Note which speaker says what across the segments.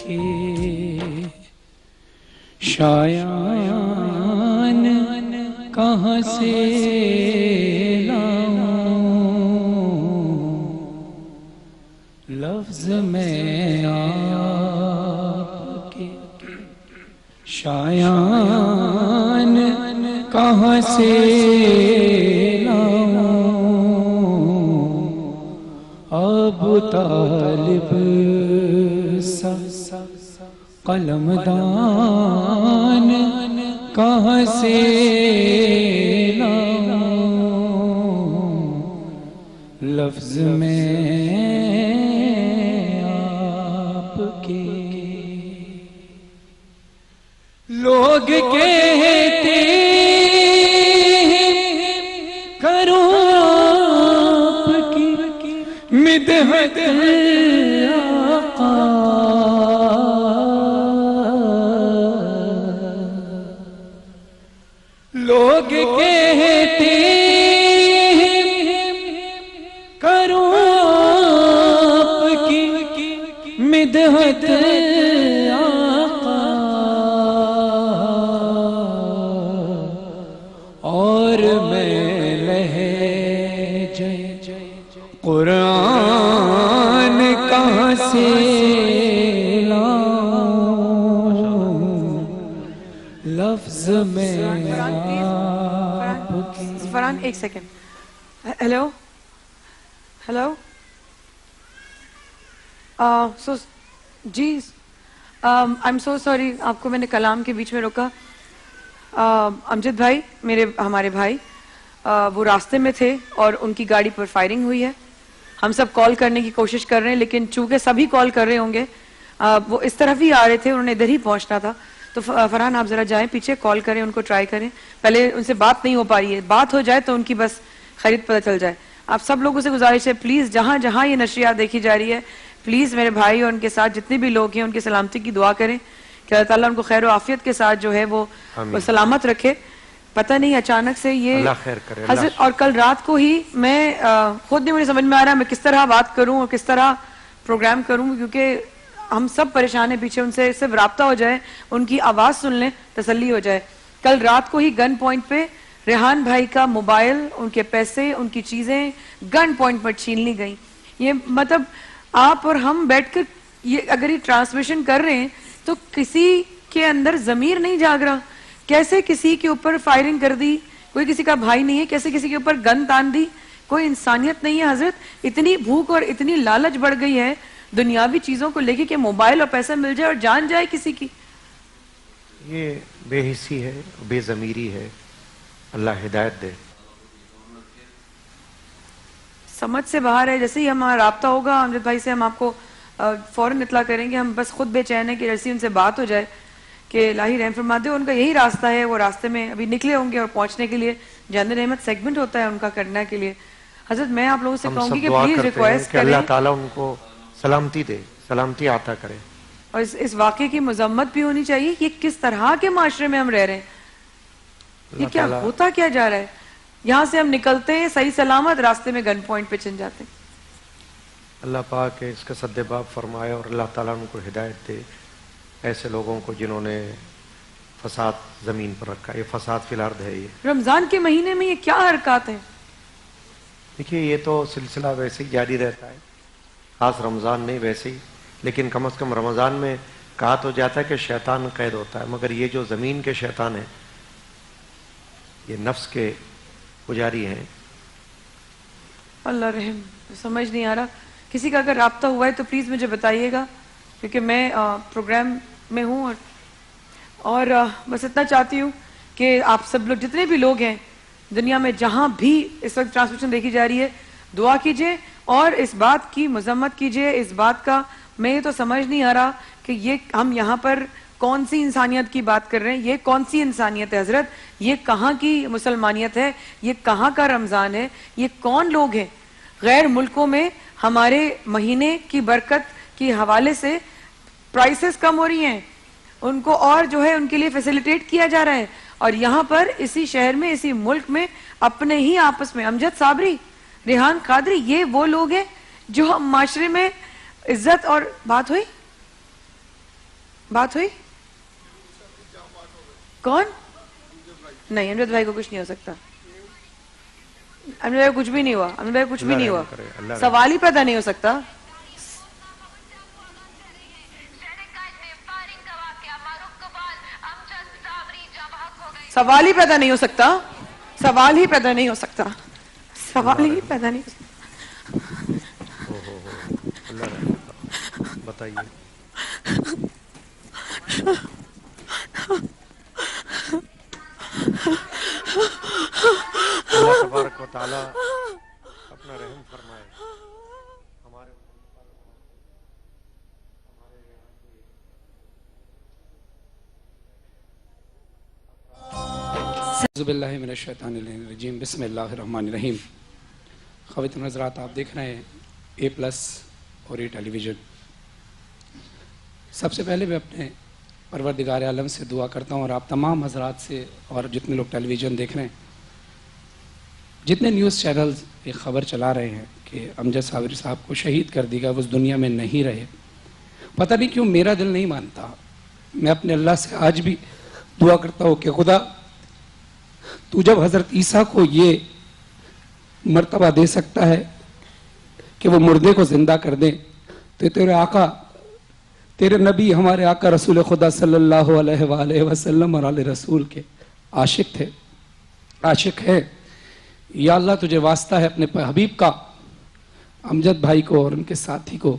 Speaker 1: کے شایان کہاں سے لاؤں لفظ میں آپ کے شایان کہاں سے لاؤں ابو طالب سا قلم دان کہاں سے لاؤں لفظ میں آپ کے لوگ کہتے کروں آپ کی مدحت آقا لوگ کہتے کروں آپ کی مدحت آقا اور میں لہجہ قرآن کہاں سے لاؤں لفظ میں
Speaker 2: فرحان ایک سیکنڈ. ہیلو ہیلو جی آئی ایم سو سوری آپ کو میں نے کلام کے بیچ میں روکا. امجد بھائی ہمارے بھائی وہ راستے میں تھے اور ان کی گاڑی پر فائرنگ ہوئی ہے. ہم سب کال کرنے کی کوشش کر رہے ہیں لیکن چونکہ سبھی کال کر رہے ہوں گے وہ اس طرف ہی آ رہے تھے, انہوں نے ادھر ہی پہنچنا تھا. تو فرحان آپ ذرا جائیں پیچھے, کال کریں ان کو, ٹرائی کریں. پہلے ان سے بات نہیں ہو پا رہی ہے, بات ہو جائے تو ان کی بس خرید پتہ چل جائے. آپ سب لوگوں سے گزارش ہے پلیز جہاں جہاں یہ نشریات دیکھی جا رہی ہے پلیز میرے بھائی اور ان کے ساتھ جتنے بھی لوگ ہیں ان کی سلامتی کی دعا کریں کہ اللہ تعالیٰ ان کو خیر و عافیت کے ساتھ جو ہے وہ سلامت رکھے. پتہ نہیں اچانک سے یہ
Speaker 3: اللہ خیر کرے
Speaker 2: حضرت. اور کل رات کو ہی میں خود نہیں مجھے سمجھ میں آ رہا میں کس طرح بات کروں اور کس طرح پروگرام کروں, کیونکہ ہم سب پریشان ہیں پیچھے. ان سے صرف رابطہ ہو جائے, ان کی آواز سن لیں, تسلی ہو جائے. کل رات کو ہی گن پوائنٹ پہ ریحان بھائی کا موبائل, ان کے پیسے, ان کی چیزیں گن پوائنٹ پر چھین لی گئیں. یہ مطلب آپ اور ہم بیٹھ کر یہ اگر یہ ٹرانسمیشن کر رہے ہیں تو کسی کے اندر ضمیر نہیں جاگ رہا. کیسے کسی کے اوپر فائرنگ کر دی, کوئی کسی کا بھائی نہیں ہے, کیسے کسی کے اوپر گن تان دی, کوئی انسانیت نہیں ہے حضرت. اتنی بھوک اور اتنی لالچ بڑھ گئی ہے دنیاوی چیزوں کو لے کے کہ موبائل اور پیسہ مل جائے اور جان جائے کسی کی.
Speaker 3: یہ بے حسی ہے, بے ضمیری ہے. اللہ ہدایت دے.
Speaker 2: سمجھ سے باہر ہے. جیسے ہی ہمارا رابطہ ہوگا امجد بھائی سے ہم آپ کو فوراً اطلاع کریں گے. ہم بس خود بے چین ہیں کہ جیسے ان سے بات ہو جائے کہ الہی رحم فرما دے. ان کا یہی راستہ ہے, وہ راستے میں ابھی نکلے ہوں گے اور پہنچنے کے لیے جاندر احمد سیگمنٹ ہوتا ہے ان کا کرنے کے لیے. حضرت میں آپ لوگوں سے کہوں گی کہ پلیز ریکویسٹ
Speaker 3: کریں کہ اللہ تعالیٰ ان کو سلامتی دے, سلامتی عطا کرے.
Speaker 2: اور اس واقعے کی مذمت بھی ہونی چاہیے. یہ کس طرح کے معاشرے میں ہم رہ رہے ہیں, یہ کیا ہوتا کیا جا رہا ہے. یہاں سے ہم نکلتے ہیں صحیح سلامت, راستے میں گن پوائنٹ پہ چن جاتے ہیں.
Speaker 3: اللہ پاک اس کا سد باب فرمائے اور اللہ تعالیٰ ان کو ہدایت دے ایسے لوگوں کو جنہوں نے فساد زمین پر رکھا. یہ فساد فی الارض ہے. یہ
Speaker 2: رمضان کے مہینے میں یہ کیا حرکات ہیں.
Speaker 3: دیکھیے یہ تو سلسلہ ویسے ہی جاری رہتا ہے, خاص رمضان نہیں ویسے ہی. لیکن کم از کم رمضان میں کہا تو جاتا ہے کہ شیطان قید ہوتا ہے, مگر یہ جو زمین کے شیطان ہیں یہ نفس کے پجاری ہیں.
Speaker 2: اللہ رحم, سمجھ نہیں آ رہا. کسی کا اگر رابطہ ہوا ہے تو پلیز مجھے بتائیے گا, کیونکہ میں پروگرام میں ہوں اور بس اتنا چاہتی ہوں کہ آپ سب لوگ جتنے بھی لوگ ہیں دنیا میں جہاں بھی اس وقت ٹرانسمیشن دیکھی جا رہی ہے دعا کیجئے اور اس بات کی مذمت کیجئے. اس بات کا میں یہ تو سمجھ نہیں آ رہا کہ یہ ہم یہاں پر کون سی انسانیت کی بات کر رہے ہیں. یہ کون سی انسانیت ہے حضرت, یہ کہاں کی مسلمانیت ہے, یہ کہاں کا رمضان ہے, یہ کون لوگ ہیں. غیر ملکوں میں ہمارے مہینے کی برکت کے حوالے سے پرائسز کم ہو رہی ہیں, ان کو اور جو ہے ان کے لیے فیسیلیٹیٹ کیا جا رہا ہے, اور یہاں پر اسی شہر میں اسی ملک میں اپنے ہی آپس میں امجد صابری, ریحان قادری, یہ وہ لوگ ہیں جو ہم معاشرے میں عزت اور بات ہوئی بات ہوئی؟ کون؟ نہیں، امجد بھائی کو کچھ نہیں ہو سکتا. امجد بھائی کو کچھ بھی نہیں ہوا. امجد بھائی کو کچھ بھی نہیں ہوا. سوال ہی پیدا نہیں ہو سکتا. سوال ہی پیدا نہیں ہو سکتا. سوال ہی پیدا نہیں ہو سکتا. سوال ہی پیدا نہیں ہو سکتا.
Speaker 3: بتائیے. اللہ تبارک و تعالی اپنا رحم فرمائے. ہمارے
Speaker 1: اعوذ باللہ من الشیطان الرجیم. بسم اللہ الرحمن الرحیم. خواتین حضرات، آپ دیکھ رہے ہیں A+ اور یہ ٹیلی ویژن. سب سے پہلے میں اپنے پروردگار عالم سے دعا کرتا ہوں، اور آپ تمام حضرات سے، اور جتنے لوگ ٹیلی ویژن دیکھ رہے ہیں، جتنے نیوز چینلز یہ خبر چلا رہے ہیں کہ امجد صابری صاحب کو شہید کر دی گیا، وہ اس دنیا میں نہیں رہے. پتہ نہیں کیوں میرا دل نہیں مانتا. میں اپنے اللہ سے آج بھی دعا کرتا ہوں کہ خدا، تو جب حضرت عیسیٰ کو یہ مرتبہ دے سکتا ہے کہ وہ مردے کو زندہ کر دیں، تو تیرے آقا، تیرے نبی، ہمارے آقا رسول خدا صلی اللہ علیہ وآلہ وسلم اور آل رسول کے عاشق تھے، عاشق ہے. یا اللہ، تجھے واسطہ ہے اپنے حبیب کا، امجد بھائی کو اور ان کے ساتھی کو،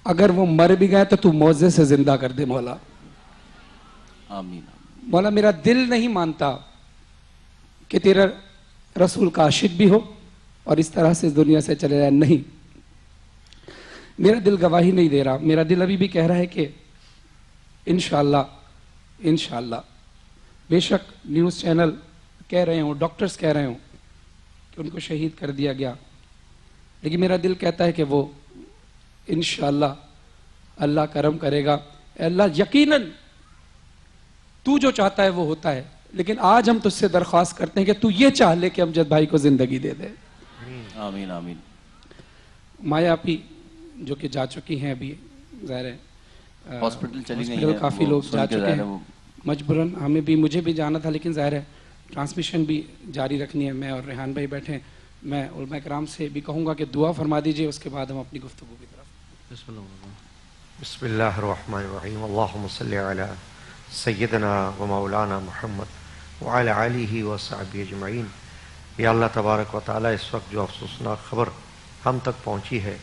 Speaker 1: اگر وہ مر بھی گئے تو تو معجزے سے زندہ کر دے مولا.
Speaker 4: آمین.
Speaker 1: مولا، میرا دل نہیں مانتا کہ تیرا رسول کا عاشق بھی ہو اور اس طرح سے اس دنیا سے چلے جائے. نہیں، میرا دل گواہی نہیں دے رہا. میرا دل ابھی بھی کہہ رہا ہے کہ انشاءاللہ بے شک نیوز چینل کہہ رہے ہوں، ڈاکٹرز کہہ رہے ہوں کہ ان کو شہید کر دیا گیا، لیکن میرا دل کہتا ہے کہ وہ انشاءاللہ اللہ کرم کرے گا. اے اللہ، یقیناً تو جو چاہتا ہے وہ ہوتا ہے، لیکن آج ہم تجھ سے درخواست کرتے ہیں کہ تو یہ چاہ لے کہ امجد بھائی کو زندگی دے دے.
Speaker 4: آمین آمین.
Speaker 1: مایا آپی جو کہ جا چکی ہیں ابھی، ظاہر ہے
Speaker 4: ہاسپٹل چلی گئی
Speaker 1: ہاسپٹل
Speaker 4: ہیں،
Speaker 1: کافی
Speaker 4: وہ
Speaker 1: لوگ
Speaker 4: سن
Speaker 1: جا
Speaker 4: کے
Speaker 1: چکے
Speaker 4: ظاہر ہے
Speaker 1: ہیں
Speaker 4: وہ
Speaker 1: مجبوراً. مجھے بھی جانا تھا، لیکن ظاہر ہے ٹرانسمیشن بھی جاری رکھنی ہے. میں اور ریحان بھائی بیٹھے ہیں. میں علماء کرام سے بھی کہوں گا کہ دعا فرما دیجئے، اس کے بعد ہم اپنی گفتگو کی طرف.
Speaker 3: بسم اللہ الرحمن الرحیم. اللہم صلی علی سیدنا و مولانا محمد وعلی آلہ و صحبہ اجمعین. یا اللہ تبارک و تعالی، اس وقت جو افسوسناک خبر ہم تک پہنچی ہے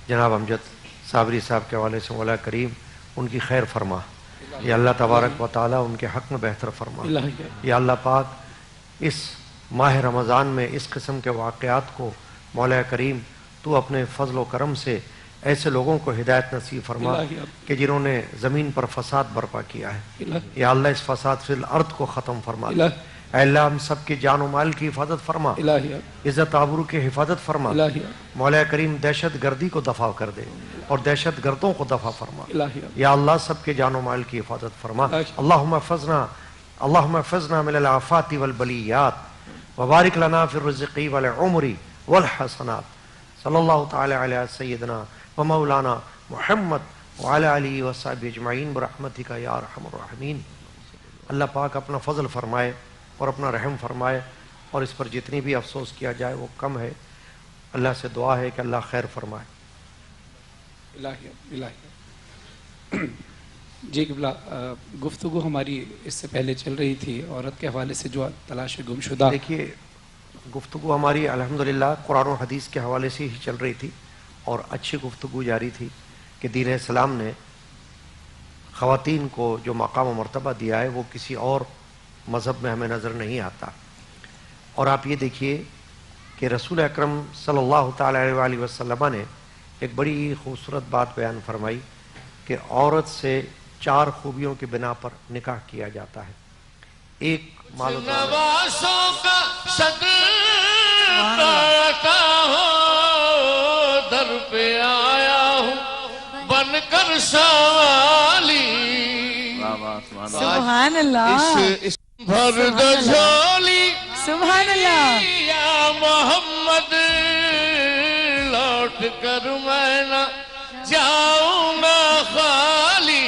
Speaker 3: جناب امجد صابری صاحب کے حوالے سے، مولا کریم ان کی خیر فرما. یا اللہ تبارک و تعالی ان کے حق میں بہتر فرما. یا اللہ پاک، اس ماہ رمضان میں اس قسم کے واقعات کو مولا کریم تو اپنے فضل و کرم سے ایسے لوگوں کو ہدایت نصیب فرما کہ جنہوں نے زمین پر فساد برپا کیا ہے. یا اللہ، اس فساد فی الارض کو ختم فرما. اے اللہ، ہم سب کی جان و مال کی حفاظت فرما، عزت آبرو کی حفاظت فرما. مولا کریم دہشت گردی کو دفع کر دے اور دہشت گردوں کو دفع فرما. یا اللہ، سب کے جان و مال کی حفاظت فرما. اللہم احفظنا من الآفات والبلیات وبارک لنا فی الرزق والعمر والحسنات. صلی اللہ تعالی علی سیدنا و مولانا محمد وعلی آلہ وصحبہ اجمعین برحمتک یا ارحم الراحمین. اللہ پاک اپنا فضل فرمائے اور اپنا رحم فرمائے، اور اس پر جتنی بھی افسوس کیا جائے وہ کم ہے. اللہ سے دعا ہے کہ اللہ خیر فرمائے.
Speaker 1: جی قبلہ، گفتگو ہماری اس سے پہلے چل رہی تھی عورت کے حوالے سے جو تلاش گمشدہ.
Speaker 3: دیکھیے، گفتگو ہماری الحمدللہ قرآن و حدیث کے حوالے سے ہی چل رہی تھی، اور اچھی گفتگو جاری تھی کہ دین اسلام نے خواتین کو جو مقام و مرتبہ دیا ہے وہ کسی اور مذہب میں ہمیں نظر نہیں آتا. اور آپ یہ دیکھیے کہ رسول اکرم صلی اللہ تعالی علیہ وسلم نے ایک بڑی خوبصورت بات بیان فرمائی کہ عورت سے 4 خوبیوں کی بنا پر نکاح کیا جاتا ہے. ایک مال و
Speaker 5: نوازوں کا صدقہ ہو، در پہ آیا ہوں بن کر سوالی.
Speaker 2: سبحان اللہ.
Speaker 5: بھر دو جھولی
Speaker 2: سبحان اللہ.
Speaker 5: یا محمد، لوٹ کر میں نہ جاؤں گا خالی.